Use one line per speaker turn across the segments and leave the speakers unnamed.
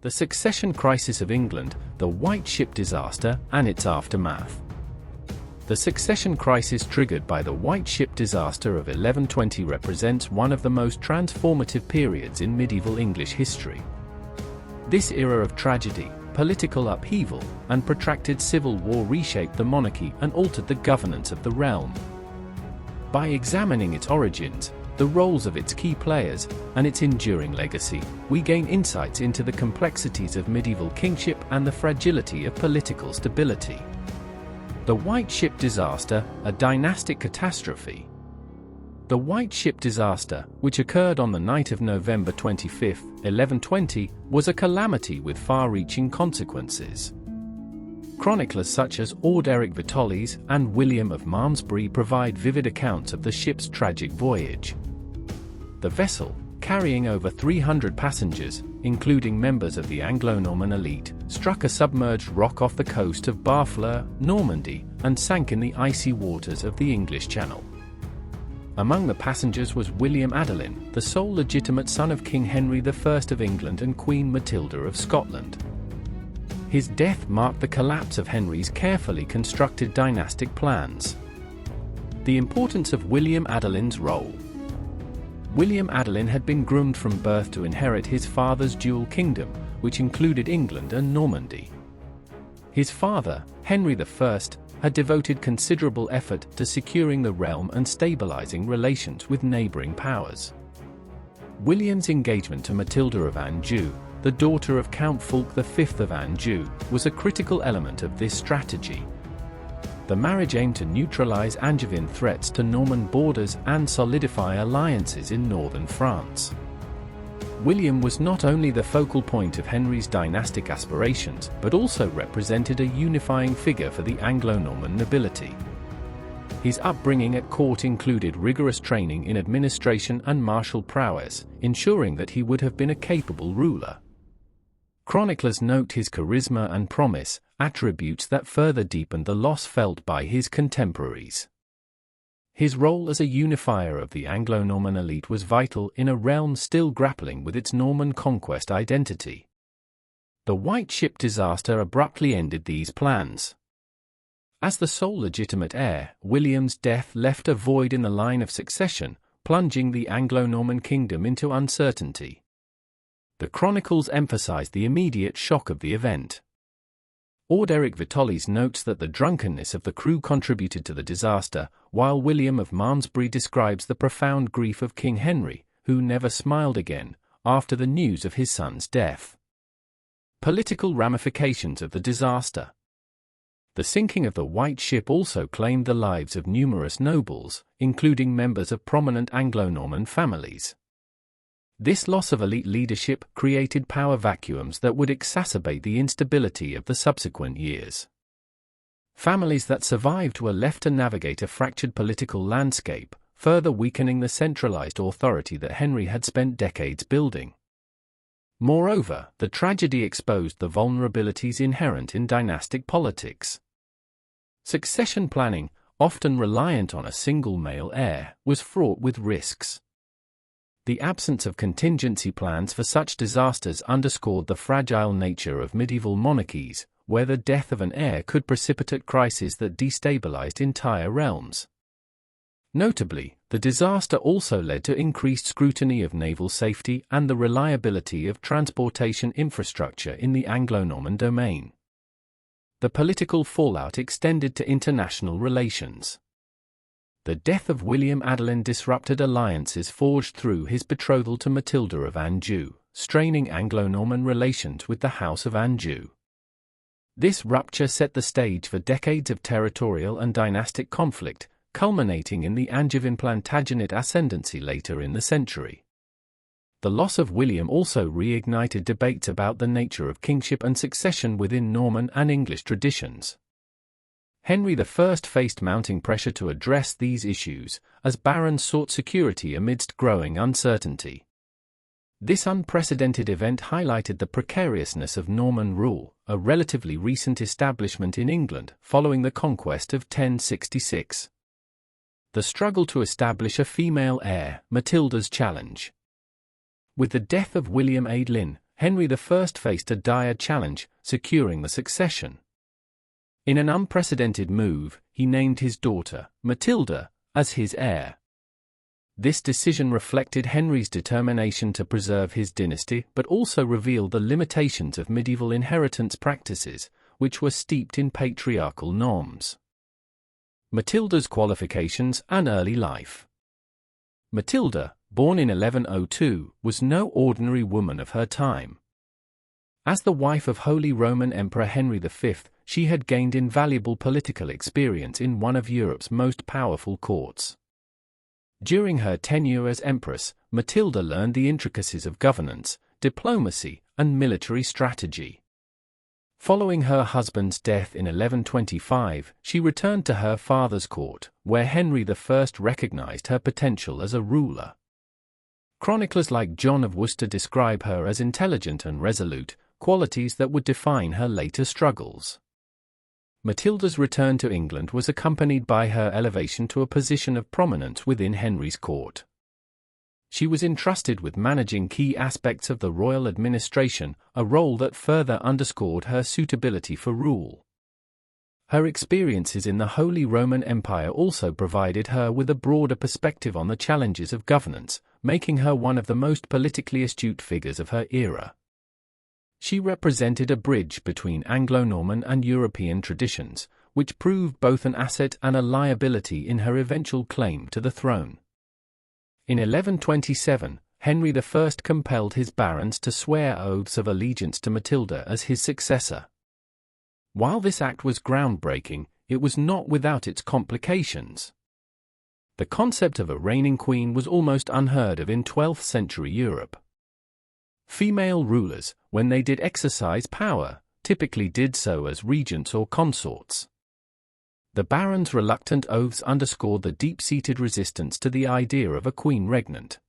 The succession crisis of England, the White Ship disaster, and its aftermath. The succession crisis triggered by the White Ship disaster of 1120 represents one of the most transformative periods in medieval English history. This era of tragedy, political upheaval, and protracted civil war reshaped the monarchy and altered the governance of the realm. By examining its origins, the roles of its key players, and its enduring legacy, we gain insights into the complexities of medieval kingship and the fragility of political stability. The White Ship disaster, a dynastic catastrophe. The White Ship disaster, which occurred on the night of November 25, 1120, was a calamity with far-reaching consequences. Chroniclers such as Orderic Vitalis and William of Malmesbury provide vivid accounts of the ship's tragic voyage. The vessel, carrying over 300 passengers, including members of the Anglo-Norman elite, struck a submerged rock off the coast of Barfleur, Normandy, and sank in the icy waters of the English Channel. Among the passengers was William Adelin, the sole legitimate son of King Henry I of England and Queen Matilda of Scotland. His death marked the collapse of Henry's carefully constructed dynastic plans. The importance of William Adelin's role. William Adelin had been groomed from birth to inherit his father's dual kingdom, which included England and Normandy. His father, Henry I, had devoted considerable effort to securing the realm and stabilizing relations with neighboring powers. William's engagement to Matilda of Anjou, the daughter of Count Fulk V of Anjou, was a critical element of this strategy. The marriage aimed to neutralize Angevin threats to Norman borders and solidify alliances in northern France. William was not only the focal point of Henry's dynastic aspirations, but also represented a unifying figure for the Anglo-Norman nobility. His upbringing at court included rigorous training in administration and martial prowess, ensuring that he would have been a capable ruler. Chroniclers note his charisma and promise, attributes that further deepened the loss felt by his contemporaries. His role as a unifier of the Anglo-Norman elite was vital in a realm still grappling with its Norman conquest identity. The White Ship disaster abruptly ended these plans. As the sole legitimate heir, William's death left a void in the line of succession, plunging the Anglo-Norman kingdom into uncertainty. The chronicles emphasize the immediate shock of the event. Orderic Vitalis notes that the drunkenness of the crew contributed to the disaster, while William of Malmesbury describes the profound grief of King Henry, who never smiled again, after the news of his son's death. Political ramifications of the disaster. The sinking of the White Ship also claimed the lives of numerous nobles, including members of prominent Anglo-Norman families. This loss of elite leadership created power vacuums that would exacerbate the instability of the subsequent years. Families that survived were left to navigate a fractured political landscape, further weakening the centralized authority that Henry had spent decades building. Moreover, the tragedy exposed the vulnerabilities inherent in dynastic politics. Succession planning, often reliant on a single male heir, was fraught with risks. The absence of contingency plans for such disasters underscored the fragile nature of medieval monarchies, where the death of an heir could precipitate crises that destabilized entire realms. Notably, the disaster also led to increased scrutiny of naval safety and the reliability of transportation infrastructure in the Anglo-Norman domain. The political fallout extended to international relations. The death of William Adelin disrupted alliances forged through his betrothal to Matilda of Anjou, straining Anglo-Norman relations with the House of Anjou. This rupture set the stage for decades of territorial and dynastic conflict, culminating in the Angevin Plantagenet ascendancy later in the century. The loss of William also reignited debates about the nature of kingship and succession within Norman and English traditions. Henry I faced mounting pressure to address these issues, as barons sought security amidst growing uncertainty. This unprecedented event highlighted the precariousness of Norman rule, a relatively recent establishment in England following the conquest of 1066. The struggle to establish a female heir, Matilda's challenge. With the death of William Adelin, Henry I faced a dire challenge, securing the succession. In an unprecedented move, he named his daughter, Matilda, as his heir. This decision reflected Henry's determination to preserve his dynasty but also revealed the limitations of medieval inheritance practices, which were steeped in patriarchal norms. Matilda's qualifications and early life. Matilda, born in 1102, was no ordinary woman of her time. As the wife of Holy Roman Emperor Henry V, she had gained invaluable political experience in one of Europe's most powerful courts. During her tenure as empress, Matilda learned the intricacies of governance, diplomacy, and military strategy. Following her husband's death in 1125, she returned to her father's court, where Henry I recognized her potential as a ruler. Chroniclers like John of Worcester describe her as intelligent and resolute, qualities that would define her later struggles. Matilda's return to England was accompanied by her elevation to a position of prominence within Henry's court. She was entrusted with managing key aspects of the royal administration, a role that further underscored her suitability for rule. Her experiences in the Holy Roman Empire also provided her with a broader perspective on the challenges of governance, making her one of the most politically astute figures of her era. She represented a bridge between Anglo-Norman and European traditions, which proved both an asset and a liability in her eventual claim to the throne. In 1127, Henry I compelled his barons to swear oaths of allegiance to Matilda as his successor. While this act was groundbreaking, it was not without its complications. The concept of a reigning queen was almost unheard of in 12th century Europe. Female rulers, when they did exercise power, typically did so as regents or consorts. The barons' reluctant oaths underscored the deep-seated resistance to the idea of a queen regnant.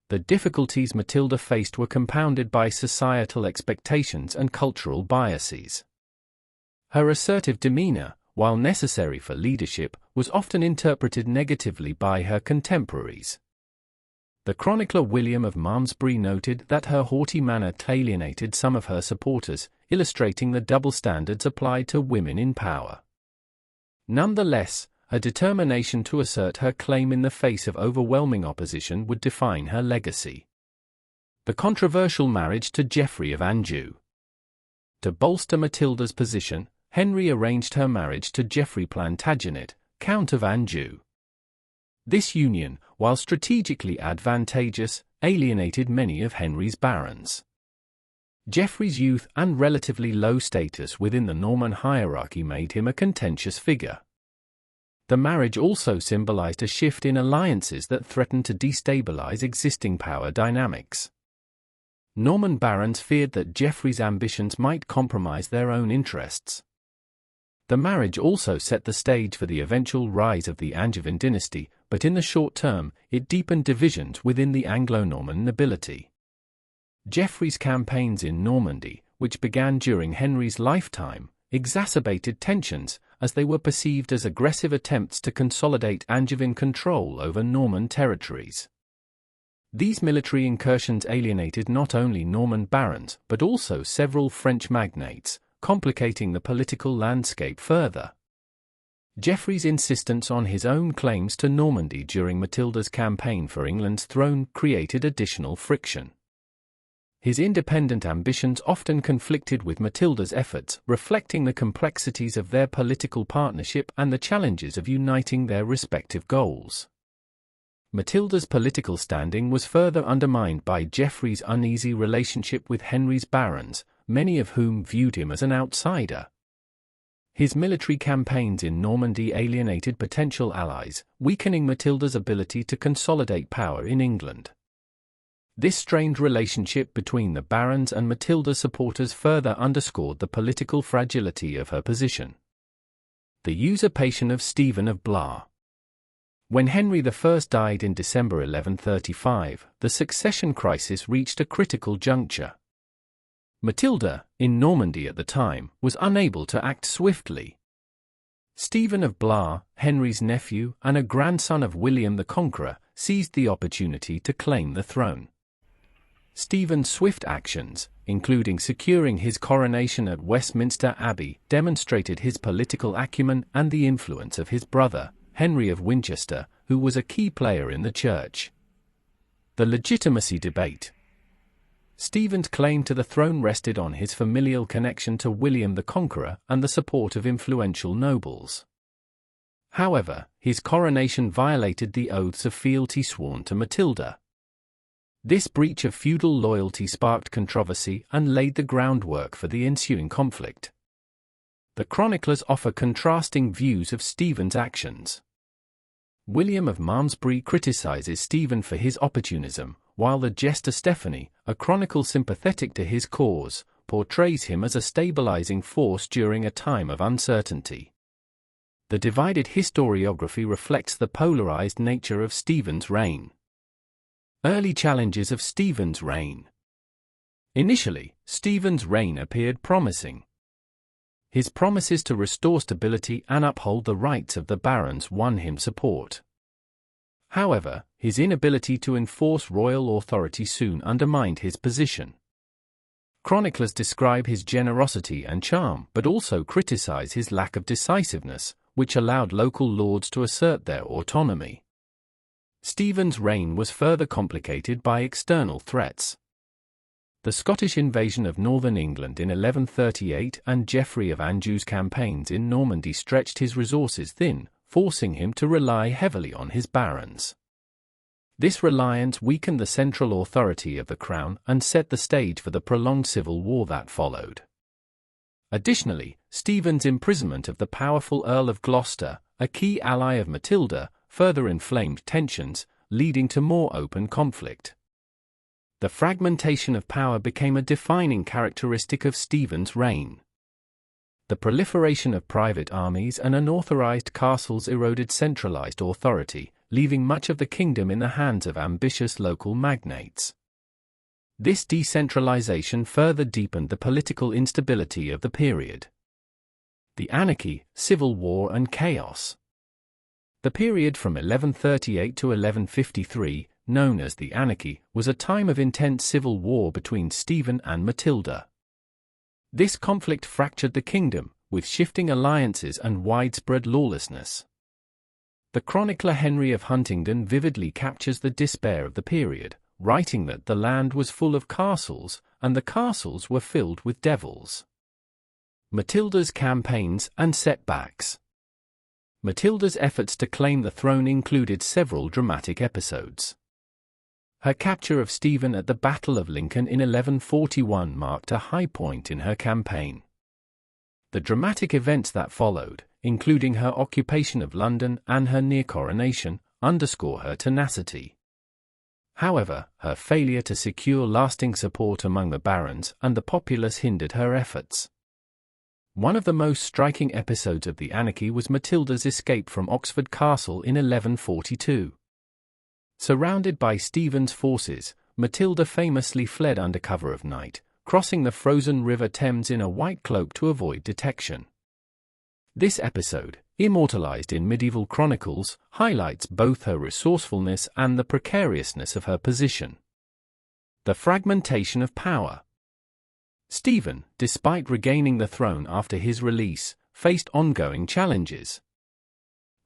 The difficulties Matilda faced were compounded by societal expectations and cultural biases. Her assertive demeanor, while necessary for leadership, was often interpreted negatively by her contemporaries. The chronicler William of Malmesbury noted that her haughty manner alienated some of her supporters, illustrating the double standards applied to women in power. Nonetheless, her determination to assert her claim in the face of overwhelming opposition would define her legacy. The controversial marriage to Geoffrey of Anjou. To bolster Matilda's position, Henry arranged her marriage to Geoffrey Plantagenet, Count of Anjou. This union, while strategically advantageous, alienated many of Henry's barons. Geoffrey's youth and relatively low status within the Norman hierarchy made him a contentious figure. The marriage also symbolized a shift in alliances that threatened to destabilize existing power dynamics. Norman barons feared that Geoffrey's ambitions might compromise their own interests. The marriage also set the stage for the eventual rise of the Angevin dynasty, but in the short term, it deepened divisions within the Anglo-Norman nobility. Geoffrey's campaigns in Normandy, which began during Henry's lifetime, exacerbated tensions, as they were perceived as aggressive attempts to consolidate Angevin control over Norman territories. These military incursions alienated not only Norman barons but also several French magnates, complicating the political landscape further. Geoffrey's insistence on his own claims to Normandy during Matilda's campaign for England's throne created additional friction. His independent ambitions often conflicted with Matilda's efforts, reflecting the complexities of their political partnership and the challenges of uniting their respective goals. Matilda's political standing was further undermined by Geoffrey's uneasy relationship with Henry's barons, many of whom viewed him as an outsider. His military campaigns in Normandy alienated potential allies, weakening Matilda's ability to consolidate power in England. This strained relationship between the barons and Matilda's supporters further underscored the political fragility of her position. The usurpation of Stephen of Blois. When Henry I died in December 1135, the succession crisis reached a critical juncture. Matilda, in Normandy at the time, was unable to act swiftly. Stephen of Blois, Henry's nephew and a grandson of William the Conqueror, seized the opportunity to claim the throne. Stephen's swift actions, including securing his coronation at Westminster Abbey, demonstrated his political acumen and the influence of his brother, Henry of Winchester, who was a key player in the church. The legitimacy debate. Stephen's claim to the throne rested on his familial connection to William the Conqueror and the support of influential nobles. However, his coronation violated the oaths of fealty sworn to Matilda. This breach of feudal loyalty sparked controversy and laid the groundwork for the ensuing conflict. The chroniclers offer contrasting views of Stephen's actions. William of Malmesbury criticizes Stephen for his opportunism, while the jester Stephanie, a chronicle sympathetic to his cause, portrays him as a stabilizing force during a time of uncertainty. The divided historiography reflects the polarized nature of Stephen's reign. Early challenges of Stephen's reign. Initially, Stephen's reign appeared promising. His promises to restore stability and uphold the rights of the barons won him support. However, his inability to enforce royal authority soon undermined his position. Chroniclers describe his generosity and charm but also criticize his lack of decisiveness, which allowed local lords to assert their autonomy. Stephen's reign was further complicated by external threats. The Scottish invasion of northern England in 1138 and Geoffrey of Anjou's campaigns in Normandy stretched his resources thin, forcing him to rely heavily on his barons. This reliance weakened the central authority of the crown and set the stage for the prolonged civil war that followed. Additionally, Stephen's imprisonment of the powerful Earl of Gloucester, a key ally of Matilda, further inflamed tensions, leading to more open conflict. The fragmentation of power became a defining characteristic of Stephen's reign. The proliferation of private armies and unauthorized castles eroded centralized authority, leaving much of the kingdom in the hands of ambitious local magnates. This decentralization further deepened the political instability of the period. The anarchy, civil war and chaos. The period from 1138 to 1153, known as the Anarchy, was a time of intense civil war between Stephen and Matilda. This conflict fractured the kingdom, with shifting alliances and widespread lawlessness. The chronicler Henry of Huntingdon vividly captures the despair of the period, writing that the land was full of castles, and the castles were filled with devils. Matilda's campaigns and setbacks. Matilda's efforts to claim the throne included several dramatic episodes. Her capture of Stephen at the Battle of Lincoln in 1141 marked a high point in her campaign. The dramatic events that followed, including her occupation of London and her near coronation, underscore her tenacity. However, her failure to secure lasting support among the barons and the populace hindered her efforts. One of the most striking episodes of the Anarchy was Matilda's escape from Oxford Castle in 1142. Surrounded by Stephen's forces, Matilda famously fled under cover of night, crossing the frozen River Thames in a white cloak to avoid detection. This episode, immortalized in medieval chronicles, highlights both her resourcefulness and the precariousness of her position. The fragmentation of power. Stephen, despite regaining the throne after his release, faced ongoing challenges.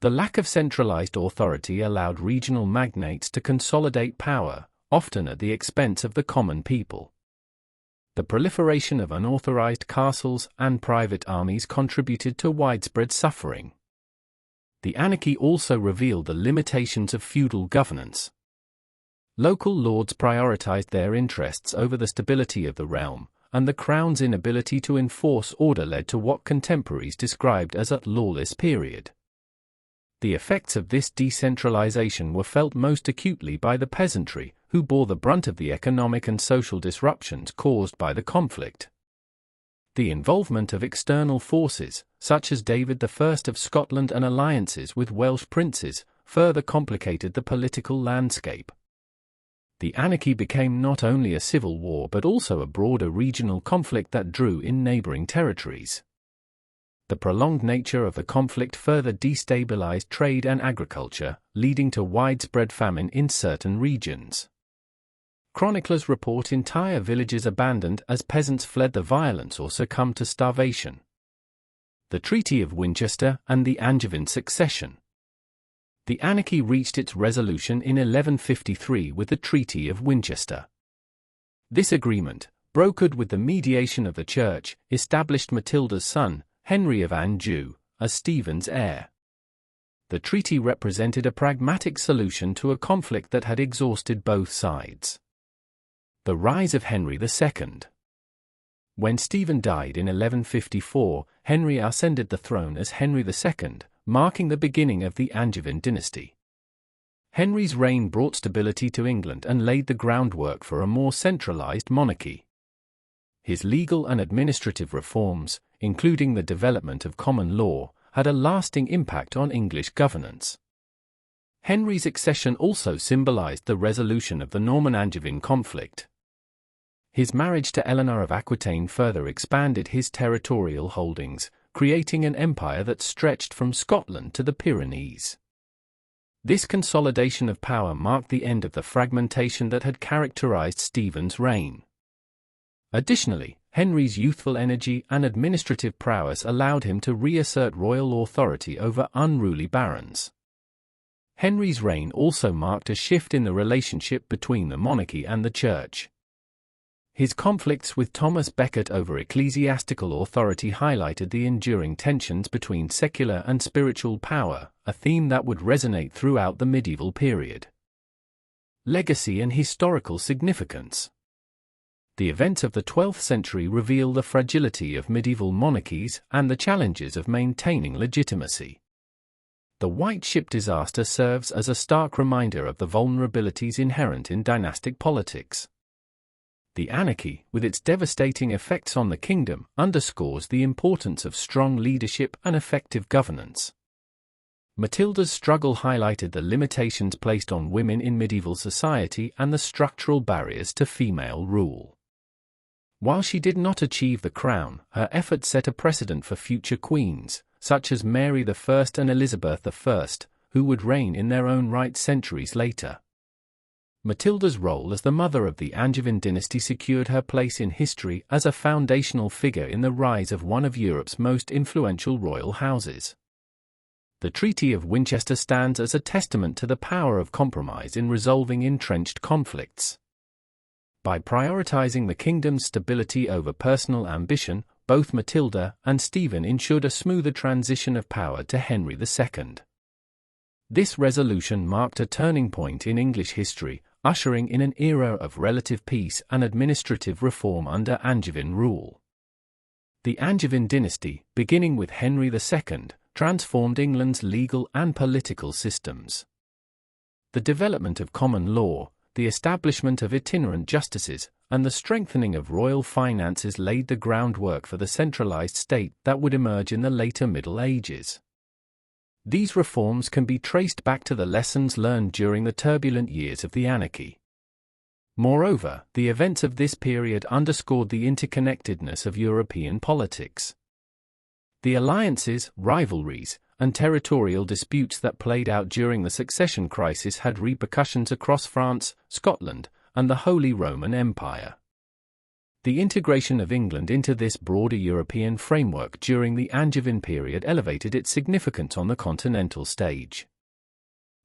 The lack of centralized authority allowed regional magnates to consolidate power, often at the expense of the common people. The proliferation of unauthorized castles and private armies contributed to widespread suffering. The Anarchy also revealed the limitations of feudal governance. Local lords prioritized their interests over the stability of the realm, and the crown's inability to enforce order led to what contemporaries described as a lawless period. The effects of this decentralization were felt most acutely by the peasantry, who bore the brunt of the economic and social disruptions caused by the conflict. The involvement of external forces, such as David I of Scotland and alliances with Welsh princes, further complicated the political landscape. The Anarchy became not only a civil war but also a broader regional conflict that drew in neighboring territories. The prolonged nature of the conflict further destabilized trade and agriculture, leading to widespread famine in certain regions. Chroniclers report entire villages abandoned as peasants fled the violence or succumbed to starvation. The Treaty of Winchester and the Angevin succession. The anarchy reached its resolution in 1153 with the Treaty of Winchester. This agreement, brokered with the mediation of the Church, established Matilda's son, Henry of Anjou, as Stephen's heir. The treaty represented a pragmatic solution to a conflict that had exhausted both sides. The rise of Henry II. When Stephen died in 1154, Henry ascended the throne as Henry II, marking the beginning of the Angevin dynasty. Henry's reign brought stability to England and laid the groundwork for a more centralized monarchy. His legal and administrative reforms, including the development of common law, had a lasting impact on English governance. Henry's accession also symbolized the resolution of the Norman-Angevin conflict. His marriage to Eleanor of Aquitaine further expanded his territorial holdings, creating an empire that stretched from Scotland to the Pyrenees. This consolidation of power marked the end of the fragmentation that had characterized Stephen's reign. Additionally, Henry's youthful energy and administrative prowess allowed him to reassert royal authority over unruly barons. Henry's reign also marked a shift in the relationship between the monarchy and the Church. His conflicts with Thomas Becket over ecclesiastical authority highlighted the enduring tensions between secular and spiritual power, a theme that would resonate throughout the medieval period. Legacy and historical significance. The events of the 12th century reveal the fragility of medieval monarchies and the challenges of maintaining legitimacy. The White Ship disaster serves as a stark reminder of the vulnerabilities inherent in dynastic politics. The anarchy, with its devastating effects on the kingdom, underscores the importance of strong leadership and effective governance. Matilda's struggle highlighted the limitations placed on women in medieval society and the structural barriers to female rule. While she did not achieve the crown, her efforts set a precedent for future queens, such as Mary I and Elizabeth I, who would reign in their own right centuries later. Matilda's role as the mother of the Angevin dynasty secured her place in history as a foundational figure in the rise of one of Europe's most influential royal houses. The Treaty of Winchester stands as a testament to the power of compromise in resolving entrenched conflicts. By prioritizing the kingdom's stability over personal ambition, both Matilda and Stephen ensured a smoother transition of power to Henry II. This resolution marked a turning point in English history, ushering in an era of relative peace and administrative reform under Angevin rule. The Angevin dynasty, beginning with Henry II, transformed England's legal and political systems. The development of common law, the establishment of itinerant justices, and the strengthening of royal finances laid the groundwork for the centralized state that would emerge in the later Middle Ages. These reforms can be traced back to the lessons learned during the turbulent years of the anarchy. Moreover, the events of this period underscored the interconnectedness of European politics. The alliances, rivalries, and territorial disputes that played out during the succession crisis had repercussions across France, Scotland, and the Holy Roman Empire. The integration of England into this broader European framework during the Angevin period elevated its significance on the continental stage.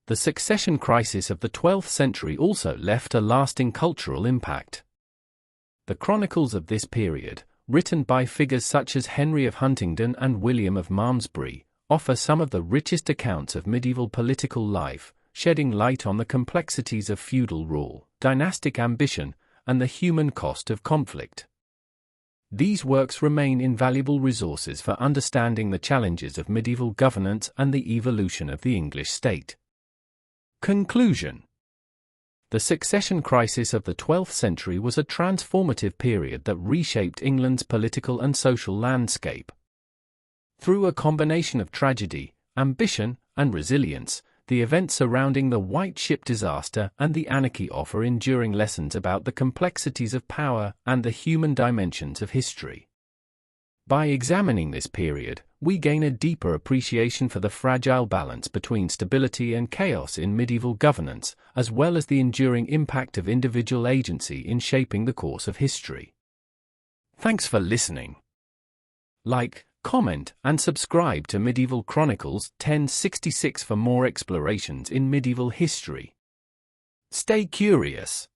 The succession crisis of the 12th century also left a lasting cultural impact. The chronicles of this period, written by figures such as Henry of Huntingdon and William of Malmesbury, offer some of the richest accounts of medieval political life, shedding light on the complexities of feudal rule, dynastic ambition, and the human cost of conflict. These works remain invaluable resources for understanding the challenges of medieval governance and the evolution of the English state. Conclusion. The succession crisis of the 12th century was a transformative period that reshaped England's political and social landscape. Through a combination of tragedy, ambition, and resilience, the events surrounding the White Ship disaster and the anarchy offer enduring lessons about the complexities of power and the human dimensions of history. By examining this period, we gain a deeper appreciation for the fragile balance between stability and chaos in medieval governance, as well as the enduring impact of individual agency in shaping the course of history. Thanks for listening. Like, comment, and subscribe to Medieval Chronicles 1066 for more explorations in medieval history. Stay curious.